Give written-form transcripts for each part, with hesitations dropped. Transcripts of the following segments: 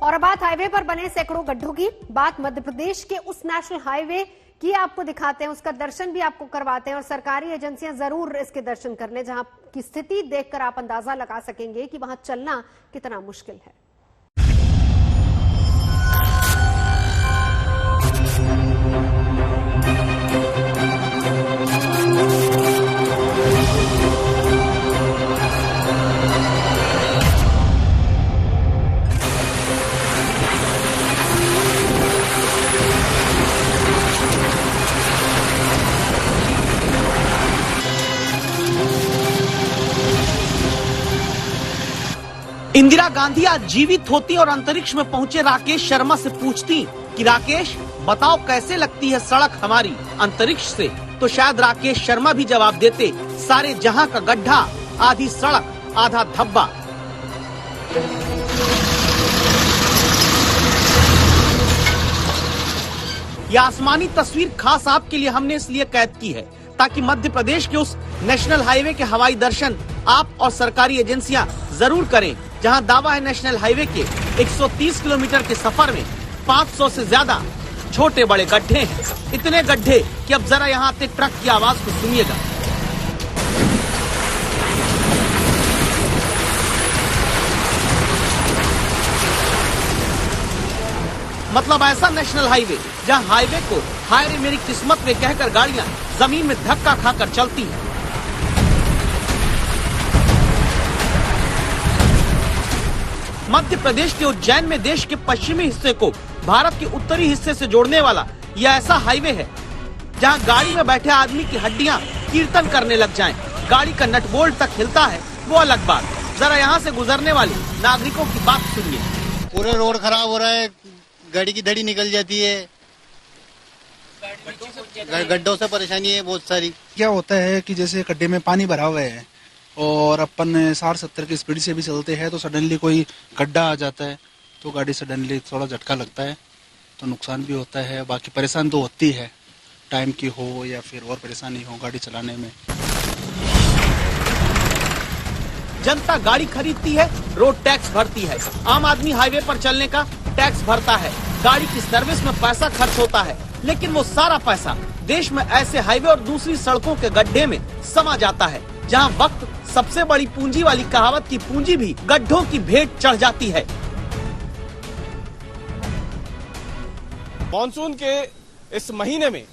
और अब बात हाईवे पर बने सैकड़ों गड्ढों की। बात मध्य प्रदेश के उस नेशनल हाईवे की आपको दिखाते हैं, उसका दर्शन भी आपको करवाते हैं और सरकारी एजेंसियां जरूर इसके दर्शन कर लें, जहां की स्थिति देखकर आप अंदाजा लगा सकेंगे कि वहां चलना कितना मुश्किल है। इंदिरा गांधी आज जीवित होती और अंतरिक्ष में पहुंचे राकेश शर्मा से पूछती कि राकेश बताओ कैसे लगती है सड़क हमारी अंतरिक्ष से, तो शायद राकेश शर्मा भी जवाब देते सारे जहां का गड्ढा, आधी सड़क आधा धब्बा। यह आसमानी तस्वीर खास आपके लिए हमने इसलिए कैद की है ताकि मध्य प्रदेश के उस नेशनल हाईवे के हवाई दर्शन आप और सरकारी एजेंसियां जरूर करें, जहां दावा है नेशनल हाईवे के 130 किलोमीटर के सफर में 500 से ज्यादा छोटे बड़े गड्ढे हैं। इतने गड्ढे कि अब जरा यहाँ आते ट्रक की आवाज को सुनिएगा। मतलब ऐसा नेशनल हाईवे जहां हाईवे को हाय रे मेरी किस्मत में कहकर गाड़ियां जमीन में धक्का खाकर चलती हैं। मध्य प्रदेश के उज्जैन में देश के पश्चिमी हिस्से को भारत के उत्तरी हिस्से से जोड़ने वाला यह ऐसा हाईवे है जहां गाड़ी में बैठे आदमी की हड्डियां कीर्तन करने लग जाएं, गाड़ी का नट बोल्ट तक हिलता है वो अलग बात। जरा यहाँ से गुजरने वाले नागरिकों की बात सुनिए। पूरे रोड खराब हो रहा है, गाड़ी की धड़ी निकल जाती है, गड्ढों से परेशानी है बहुत सारी। क्या होता है कि जैसे गड्ढे में पानी भरा हुआ है और अपन 60-70 की स्पीड से भी चलते हैं तो सडनली कोई गड्ढा आ जाता है तो गाड़ी सडनली थोड़ा झटका लगता है तो नुकसान भी होता है। बाकी परेशान तो होती है, टाइम की हो या फिर और परेशानी हो गाड़ी चलाने में। जनता गाड़ी खरीदती है, रोड टैक्स भरती है, आम आदमी हाईवे पर चलने का टैक्स भरता है, गाड़ी की सर्विस में पैसा खर्च होता है, लेकिन वो सारा पैसा देश में ऐसे हाईवे और दूसरी सड़कों के गड्ढे में समा जाता है जहां वक्त सबसे बड़ी पूंजी वाली कहावत की पूंजी भी गड्ढों की भेंट चढ़ जाती है। मॉनसून के इस महीने में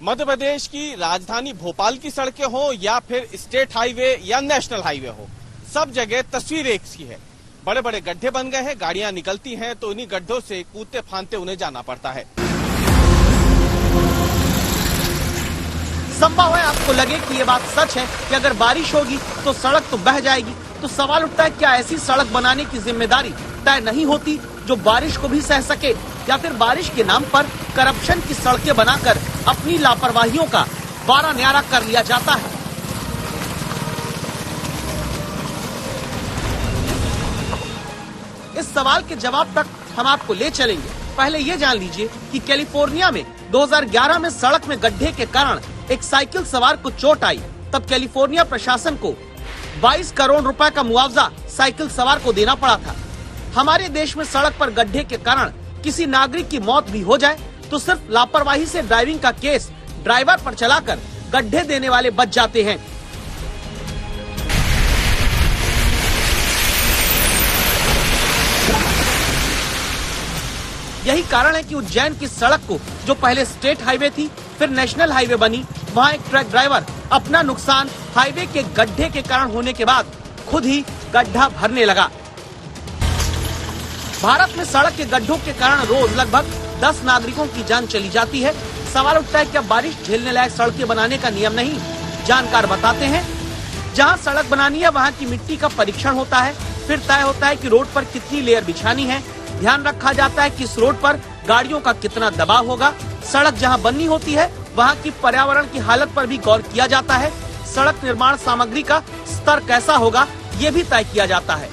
मध्य प्रदेश की राजधानी भोपाल की सड़कें हो या फिर स्टेट हाईवे या नेशनल हाईवे हो, सब जगह तस्वीर एक सी है। बड़े बड़े गड्ढे बन गए हैं, गाड़ियां निकलती हैं तो इन्हीं गड्ढों से कूदते फांदते उन्हें जाना पड़ता है। संभव है आपको लगे कि ये बात सच है कि अगर बारिश होगी तो सड़क तो बह जाएगी, तो सवाल उठता है क्या ऐसी सड़क बनाने की जिम्मेदारी तय नहीं होती जो बारिश को भी सह सके, या फिर बारिश के नाम पर करप्शन की सड़कें बनाकर अपनी लापरवाहियों का बारा न्यारा कर लिया जाता है। इस सवाल के जवाब तक हम आपको ले चलेंगे। पहले ये जान लीजिए कि कैलिफोर्निया में 2011 में सड़क में गड्ढे के कारण एक साइकिल सवार को चोट आई। तब कैलिफोर्निया प्रशासन को 22 करोड़ रुपए का मुआवजा साइकिल सवार को देना पड़ा था। हमारे देश में सड़क पर गड्ढे के कारण किसी नागरिक की मौत भी हो जाए तो सिर्फ लापरवाही से ड्राइविंग का केस ड्राइवर पर चलाकर गड्ढे देने वाले बच जाते हैं। यही कारण है कि उज्जैन की सड़क को जो पहले स्टेट हाईवे थी फिर नेशनल हाईवे बनी, वहाँ एक ट्रक ड्राइवर अपना नुकसान हाईवे के गड्ढे के कारण होने के बाद खुद ही गड्ढा भरने लगा। भारत में सड़क के गड्ढों के कारण रोज लगभग 10 नागरिकों की जान चली जाती है। सवाल उठता है क्या बारिश झेलने लायक सड़कें बनाने का नियम नहीं? जानकार बताते हैं जहाँ सड़क बनानी है वहाँ की मिट्टी का परीक्षण होता है, फिर तय होता है कि रोड पर कितनी लेयर बिछानी है, ध्यान रखा जाता है कि इस रोड पर गाड़ियों का कितना दबाव होगा, सड़क जहां बननी होती है वहां की पर्यावरण की हालत पर भी गौर किया जाता है, सड़क निर्माण सामग्री का स्तर कैसा होगा ये भी तय किया जाता है।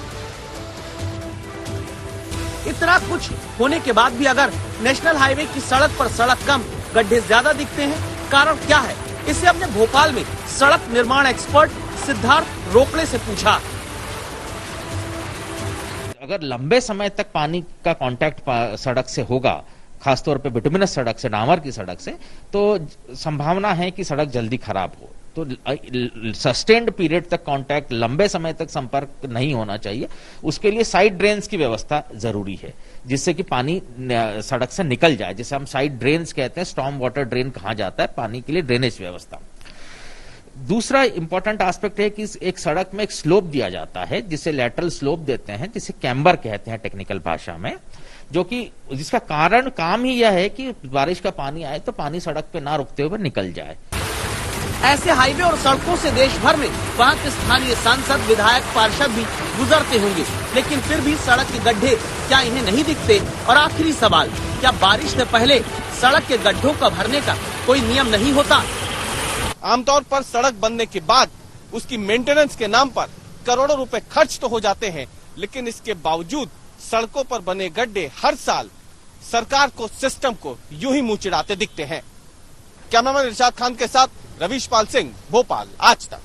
इतना कुछ होने के बाद भी अगर नेशनल हाईवे की सड़क पर सड़क कम गड्ढे ज्यादा दिखते हैं, कारण क्या है? इसे हमने भोपाल में सड़क निर्माण एक्सपर्ट सिद्धार्थ रोकड़े से पूछा। अगर लंबे समय तक पानी का कांटेक्ट सड़क से होगा, खासतौर पे बिटुमिनस सड़क से, डामर की सड़क से, तो संभावना है कि सड़क जल्दी खराब हो। तो सस्टेन्ड पीरियड तक कांटेक्ट, लंबे समय तक संपर्क नहीं होना चाहिए। उसके लिए साइड ड्रेन्स की व्यवस्था जरूरी है, जिससे कि पानी सड़क से निकल जाए, जिसे हम साइड ड्रेन्स कहते हैं। स्टॉर्म वाटर ड्रेन कहा जाता है पानी के लिए, ड्रेनेज व्यवस्था। दूसरा इंपॉर्टेंट एस्पेक्ट है कि एक सड़क में एक स्लोप दिया जाता है, जिसे लैटरल स्लोप देते हैं, जिसे कैम्बर कहते हैं टेक्निकल भाषा में, जो कि जिसका कारण काम ही यह है कि बारिश का पानी आए तो पानी सड़क पे ना रुकते हुए निकल जाए। ऐसे हाईवे और सड़कों से देश भर में वहाँ के स्थानीय सांसद, विधायक, पार्षद भी गुजरते होंगे, लेकिन फिर भी सड़क के गड्ढे क्या इन्हें नहीं दिखते? और आखिरी सवाल, क्या बारिश से पहले सड़क के गड्ढों का भरने का कोई नियम नहीं होता? आमतौर पर सड़क बनने के बाद उसकी मेंटेनेंस के नाम पर करोड़ों रुपए खर्च तो हो जाते हैं, लेकिन इसके बावजूद सड़कों पर बने गड्ढे हर साल सरकार को, सिस्टम को यूं ही मुंह चिढ़ाते दिखते हैं। कैमरामैन इरशाद खान के साथ रवीश पाल सिंह, भोपाल, आज तक।